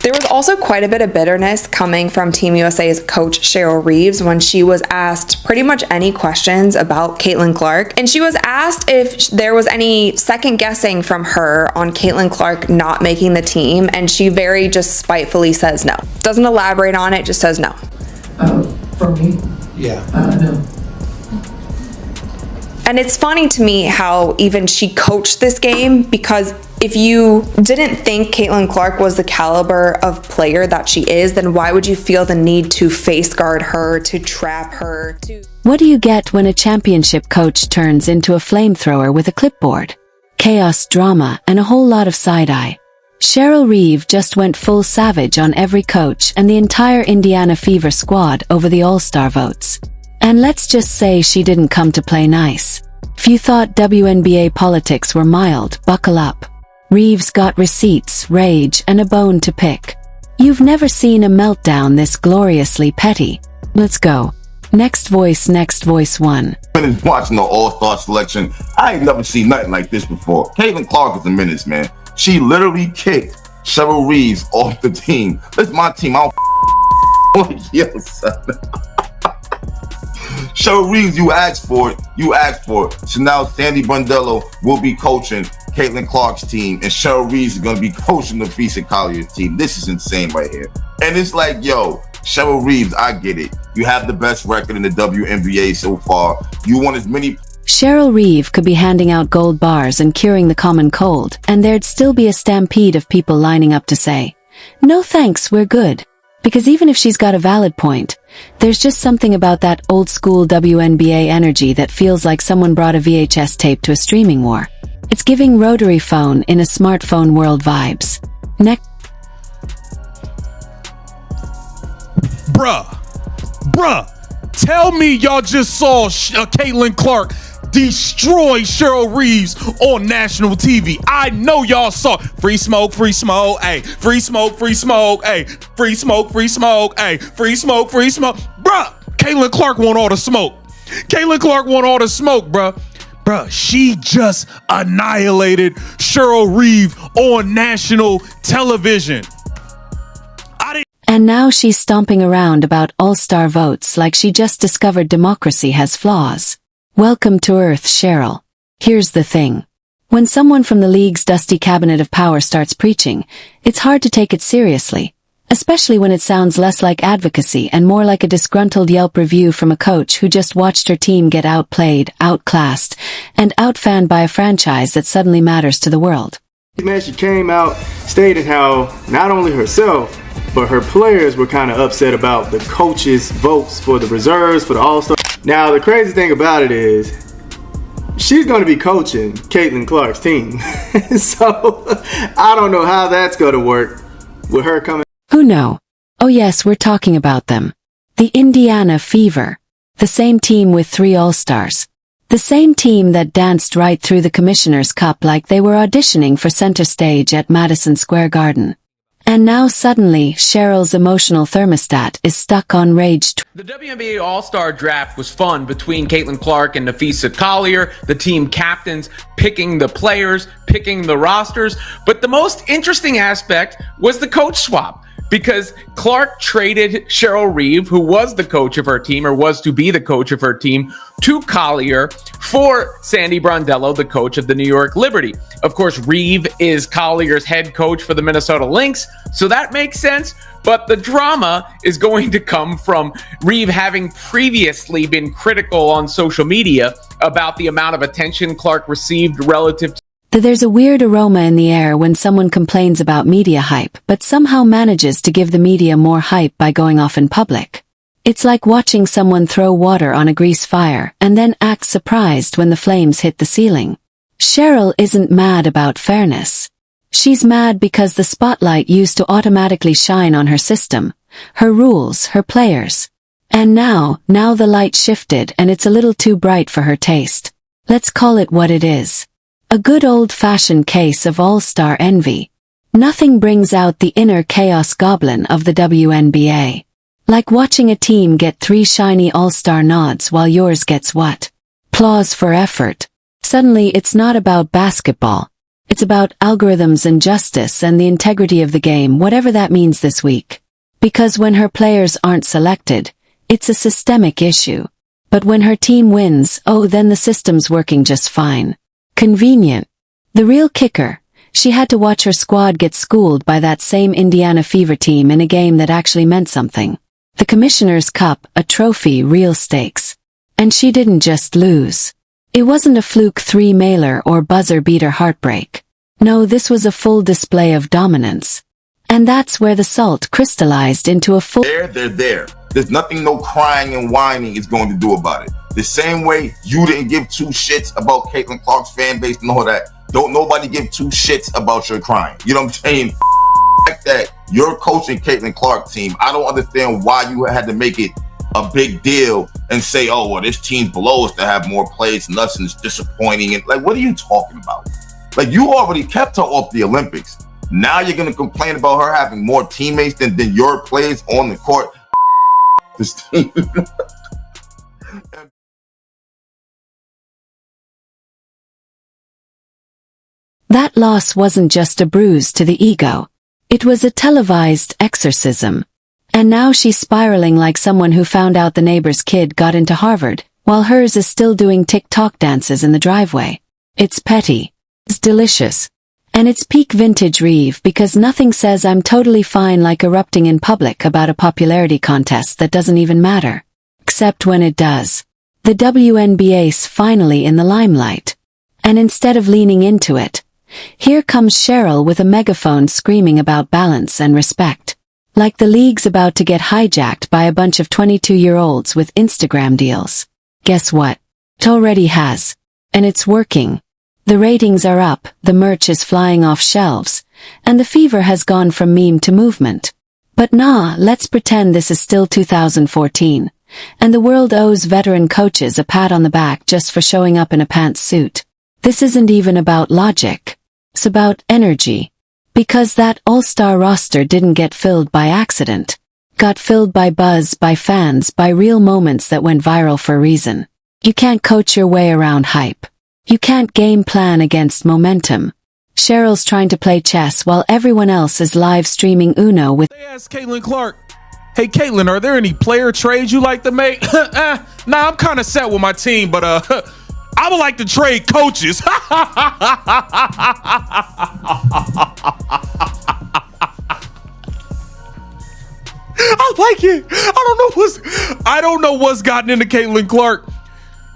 There was also quite a bit of bitterness coming from Team USA's coach Cheryl Reeves when she was asked pretty much any questions about Caitlin Clark. And she was asked if there was any second guessing from her on Caitlin Clark not making the team, and she very just spitefully says no. Doesn't elaborate on it, just says no. For me? Yeah. No. And it's funny to me how even she coached this game, because if you didn't think Caitlin Clark was the caliber of player that she is, then why would you feel the need to face guard her, to trap her, to... What do you get when a championship coach turns into a flamethrower with a clipboard? Chaos, drama, and a whole lot of side-eye. Cheryl Reeve just went full savage on every coach and the entire Indiana Fever squad over the All-Star votes. And let's just say she didn't come to play nice. If you thought WNBA politics were mild, buckle up. Reeves got receipts, rage, and a bone to pick. You've never seen a meltdown this gloriously petty. Let's go. Next voice one. Finished watching the All-Star selection. I ain't never seen nothing like this before. Caitlin Clark is a menace, man. She literally kicked Cheryl Reeves off the team. That's my team. I don't yo, son. Cheryl Reeves, you asked for it. You asked for it. So now Sandy Brondello will be coaching Caitlin Clark's team, and Cheryl Reeves is going to be coaching the Fisa Collier's team. This is insane right here. And it's like, yo, Cheryl Reeves, I get it. You have the best record in the WNBA so far. You want as many... Cheryl Reeve could be handing out gold bars and curing the common cold, and there'd still be a stampede of people lining up to say, "No thanks, we're good." Because even if she's got a valid point, there's just something about that old-school WNBA energy that feels like someone brought a VHS tape to a streaming war. It's giving rotary phone in a smartphone world vibes. Next. Bruh, tell me y'all just saw Caitlin Clark destroy Cheryl Reeves on national TV. I know y'all saw free smoke, ayy, free smoke, ayy, free smoke, ayy, free smoke. Bruh, Caitlin Clark want all the smoke. Caitlin Clark want all the smoke, bruh. Bruh, she just annihilated Cheryl Reeve on national television. And now she's stomping around about all-star votes like she just discovered democracy has flaws. Welcome to Earth, Cheryl. Here's the thing. When someone from the league's dusty cabinet of power starts preaching, it's hard to take it seriously, especially when it sounds less like advocacy and more like a disgruntled Yelp review from a coach who just watched her team get outplayed, outclassed, and outfanned by a franchise that suddenly matters to the world. Man, she came out stating how not only herself, but her players were kind of upset about the coaches' votes for the reserves, for the All-Star. Now, the crazy thing about it is, she's going to be coaching Caitlin Clark's team. So, I don't know how that's going to work with her coming. Who know? Oh yes, we're talking about them. The Indiana Fever. The same team with 3 All-Stars. The same team that danced right through the Commissioner's Cup like they were auditioning for center stage at Madison Square Garden. And now suddenly, Cheryl's emotional thermostat is stuck on rage. The WNBA All-Star Draft was fun between Caitlin Clark and Nafisa Collier, the team captains, picking the players, picking the rosters. But the most interesting aspect was the coach swap, because Clark traded Cheryl Reeve, who was the coach of her team, or was to be the coach of her team, to Collier for Sandy Brondello, the coach of the New York Liberty. Of course, Reeve is Collier's head coach for the Minnesota Lynx, so that makes sense. But the drama is going to come from Reeve having previously been critical on social media about the amount of attention Clark received relative to... There's a weird aroma in the air when someone complains about media hype, but somehow manages to give the media more hype by going off in public. It's like watching someone throw water on a grease fire and then act surprised when the flames hit the ceiling. Cheryl isn't mad about fairness. She's mad because the spotlight used to automatically shine on her system, her rules, her players. And now the light shifted and it's a little too bright for her taste. Let's call it what it is. A good old-fashioned case of all-star envy. Nothing brings out the inner chaos goblin of the WNBA. Like watching a team get 3 shiny all-star nods while yours gets what? Applause for effort. Suddenly it's not about basketball. It's about algorithms and justice and the integrity of the game, whatever that means this week. Because when her players aren't selected, it's a systemic issue. But when her team wins, oh, then the system's working just fine. Convenient. The real kicker, she had to watch her squad get schooled by that same Indiana Fever team in a game that actually meant something. The Commissioner's Cup, a trophy, real stakes. And she didn't just lose. It wasn't a fluke 3-mailer or buzzer-beater heartbreak. No, this was a full display of dominance. And that's where the salt crystallized into a full... They're there. There's nothing no crying and whining is going to do about it. The same way you didn't give two shits about Caitlin Clark's fan base and all that, don't nobody give two shits about your crying. You know what I'm saying? Like that, you're coaching Caitlin Clark's team. I don't understand why you had to make it a big deal and say, oh, well, this team's below us to have more plays and us and it's disappointing. And like, what are you talking about? Like, you already kept her off the Olympics. Now you're going to complain about her having more teammates than your players on the court. This team. That loss wasn't just a bruise to the ego. It was a televised exorcism. And now she's spiraling like someone who found out the neighbor's kid got into Harvard, while hers is still doing TikTok dances in the driveway. It's petty. It's delicious. And it's peak vintage Reeve, because nothing says I'm totally fine like erupting in public about a popularity contest that doesn't even matter. Except when it does. The WNBA's finally in the limelight. And instead of leaning into it, here comes Cheryl with a megaphone screaming about balance and respect. Like the league's about to get hijacked by a bunch of 22-year-olds with Instagram deals. Guess what? It already has. And it's working. The ratings are up, the merch is flying off shelves, and the fever has gone from meme to movement. But nah, let's pretend this is still 2014, and the world owes veteran coaches a pat on the back just for showing up in a pantsuit. This isn't even about logic. It's about energy. Because that all-star roster didn't get filled by accident. Got filled by buzz, by fans, by real moments that went viral for a reason. You can't coach your way around hype. You can't game plan against momentum. Cheryl's trying to play chess while everyone else is live streaming Uno with... They asked Caitlin Clark, hey Caitlin, are there any player trades you like to make? Nah, I'm kind of set with my team, but I would like to trade coaches. I like it. I don't know what's gotten into Caitlin Clark.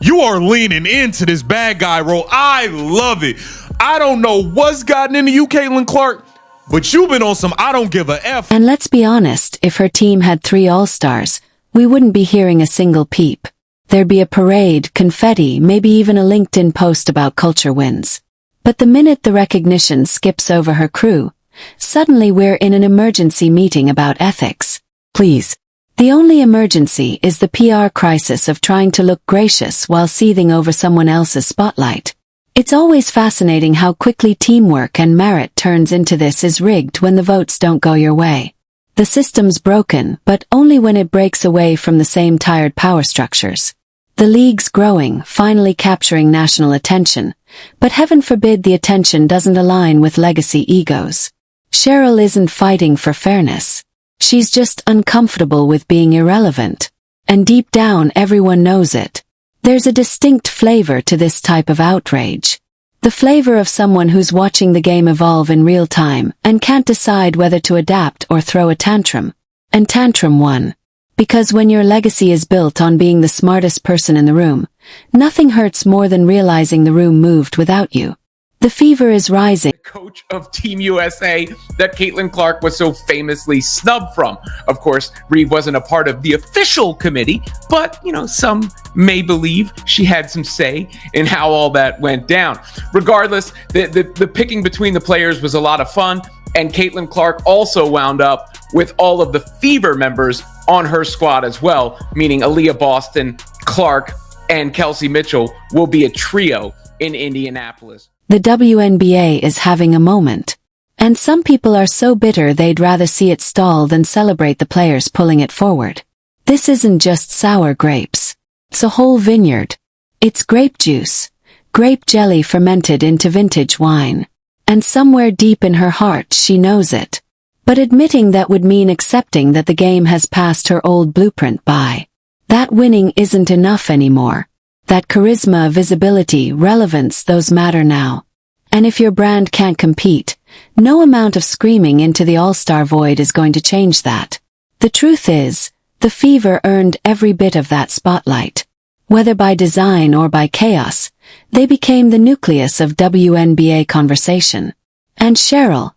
You are leaning into this bad guy role. I love it. I don't know what's gotten into you, Caitlin Clark, but you've been on some I don't give a F. And let's be honest, if her team had 3 all-stars, we wouldn't be hearing a single peep. There'd be a parade, confetti, maybe even a LinkedIn post about culture wins. But the minute the recognition skips over her crew, suddenly we're in an emergency meeting about ethics. Please. The only emergency is the PR crisis of trying to look gracious while seething over someone else's spotlight. It's always fascinating how quickly teamwork and merit turns into this is rigged when the votes don't go your way. The system's broken, but only when it breaks away from the same tired power structures. The league's growing, finally capturing national attention, but heaven forbid the attention doesn't align with legacy egos. Cheryl isn't fighting for fairness. She's just uncomfortable with being irrelevant. And deep down everyone knows it. There's a distinct flavor to this type of outrage. The flavor of someone who's watching the game evolve in real time and can't decide whether to adapt or throw a tantrum. And tantrum won. Because when your legacy is built on being the smartest person in the room, nothing hurts more than realizing the room moved without you. The fever is rising. Coach of Team USA that Caitlin Clark was so famously snubbed from. Of course, Reeve wasn't a part of the official committee, but, some may believe she had some say in how all that went down. Regardless, the picking between the players was a lot of fun, and Caitlin Clark also wound up with all of the Fever members on her squad as well, meaning Aaliyah Boston, Clark, and Kelsey Mitchell will be a trio in Indianapolis. The WNBA is having a moment. And some people are so bitter they'd rather see it stall than celebrate the players pulling it forward. This isn't just sour grapes. It's a whole vineyard. It's grape juice. Grape jelly fermented into vintage wine. And somewhere deep in her heart she knows it. But admitting that would mean accepting that the game has passed her old blueprint by. That winning isn't enough anymore. That charisma, visibility, relevance, those matter now. And if your brand can't compete, no amount of screaming into the all-star void is going to change that. The truth is, the Fever earned every bit of that spotlight. Whether by design or by chaos, they became the nucleus of WNBA conversation. And Cheryl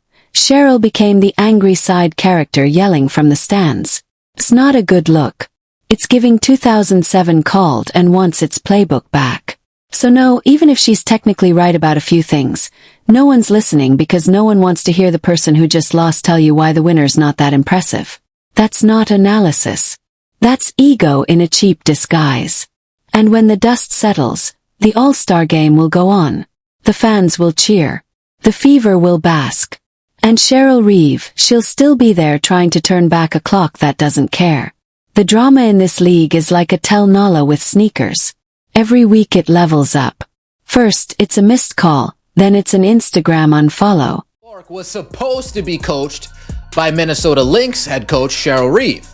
became the angry side character yelling from the stands. It's not a good look. It's giving 2007 called and wants its playbook back. So no, even if she's technically right about a few things, no one's listening because no one wants to hear the person who just lost tell you why the winner's not that impressive. That's not analysis. That's ego in a cheap disguise. And when the dust settles, the All-Star game will go on. The fans will cheer. The Fever will bask. And Cheryl Reeve, she'll still be there trying to turn back a clock that doesn't care. The drama in this league is like a Tel Nala with sneakers. Every week it levels up. First, it's a missed call, then it's an Instagram unfollow. Clark was supposed to be coached by Minnesota Lynx head coach Cheryl Reeve.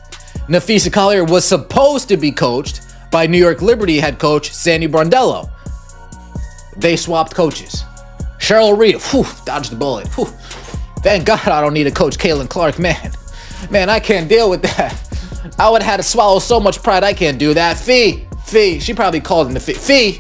Nafisa Collier was supposed to be coached by New York Liberty head coach Sandy Brondello. They swapped coaches. Cheryl Reeve, dodged the bullet. Thank God I don't need to coach Caitlin Clark, man, I can't deal with that. I would have had to swallow so much pride, I can't do that. Fee, she probably called in the Fee,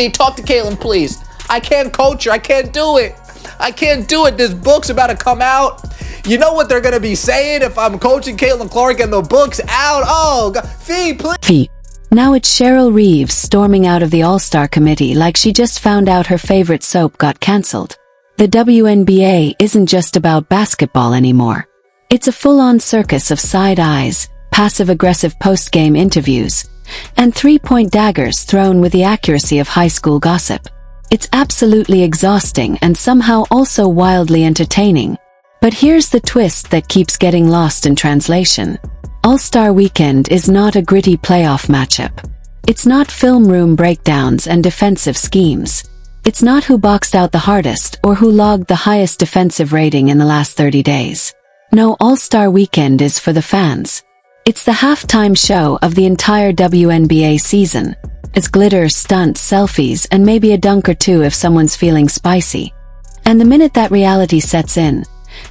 talk to Caitlin, please. I can't coach her, I can't do it. This book's about to come out. You know what they're gonna be saying if I'm coaching Caitlin Clark and the book's out? Oh, God. Fee, please. Now it's Cheryl Reeve storming out of the All-Star committee like she just found out her favorite soap got cancelled. The WNBA isn't just about basketball anymore. It's a full-on circus of side eyes, passive-aggressive post-game interviews, and three-point daggers thrown with the accuracy of high school gossip. It's absolutely exhausting and somehow also wildly entertaining. But here's the twist that keeps getting lost in translation. All-Star Weekend is not a gritty playoff matchup. It's not film room breakdowns and defensive schemes. It's not who boxed out the hardest or who logged the highest defensive rating in the last 30 days. No, All-Star Weekend is for the fans. It's the halftime show of the entire WNBA season. It's glitter, stunts, selfies, and maybe a dunk or two if someone's feeling spicy. And the minute that reality sets in,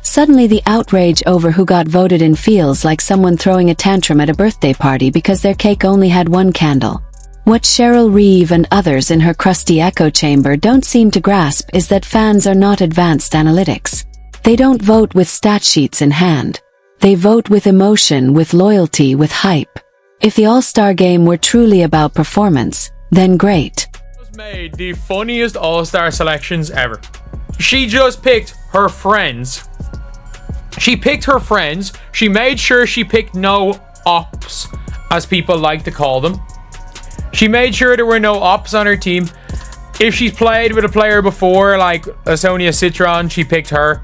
suddenly the outrage over who got voted in feels like someone throwing a tantrum at a birthday party because their cake only had one candle. What Cheryl Reeve and others in her crusty echo chamber don't seem to grasp is that fans are not advanced analytics. They don't vote with stat sheets in hand. They vote with emotion, with loyalty, with hype. If the All-Star game were truly about performance, then great. Made the funniest All-Star selections ever. She just picked her friends. She made sure she picked no ops, as people like to call them. She made sure there were no ops on her team. If she's played with a player before, like Sonia Citron, she picked her.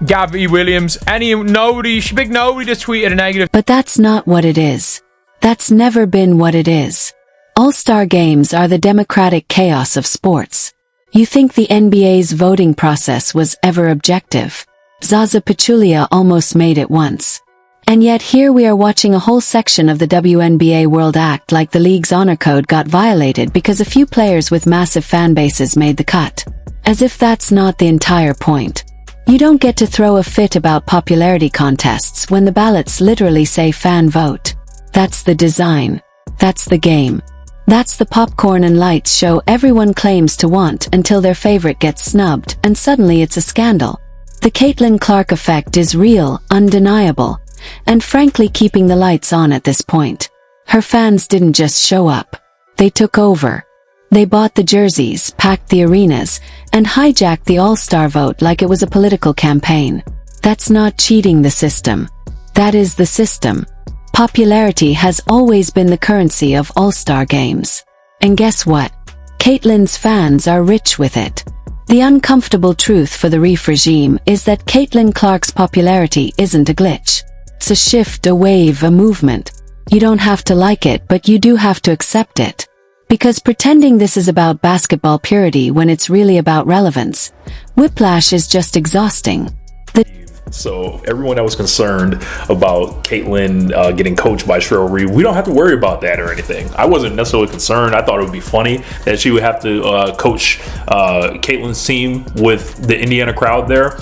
Gabby Williams, she picked nobody to tweet at a negative. But that's not what it is. That's never been what it is. All-Star games are the democratic chaos of sports. You think the NBA's voting process was ever objective? Zaza Pachulia almost made it once. And yet here we are watching a whole section of the WNBA world act like the league's honor code got violated because a few players with massive fan bases made the cut. As if that's not the entire point. You don't get to throw a fit about popularity contests when the ballots literally say fan vote. That's the design. That's the game. That's the popcorn and lights show everyone claims to want until their favorite gets snubbed and suddenly it's a scandal. The Caitlin Clark effect is real, undeniable, and frankly keeping the lights on at this point. Her fans didn't just show up. They took over. They bought the jerseys, packed the arenas, and hijacked the All-Star vote like it was a political campaign. That's not cheating the system. That is the system. Popularity has always been the currency of All-Star games. And guess what? Caitlin's fans are rich with it. The uncomfortable truth for the Reeve regime is that Caitlin Clark's popularity isn't a glitch. It's a shift, a wave, a movement. You don't have to like it, but you do have to accept it. Because pretending this is about basketball purity when it's really about relevance, whiplash is just exhausting. So everyone that was concerned about Caitlyn getting coached by Cheryl Reeve, we don't have to worry about that or anything. I wasn't necessarily concerned. I thought it would be funny that she would have to coach Caitlyn's team with the Indiana crowd there.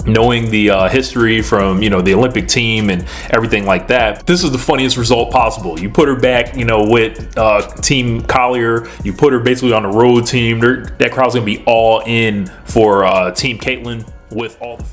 Knowing the history from, the Olympic team and everything like that, this is the funniest result possible. You put her back, with Team Collier. You put her basically on the road team. That crowd's going to be all in for Team Caitlyn with all the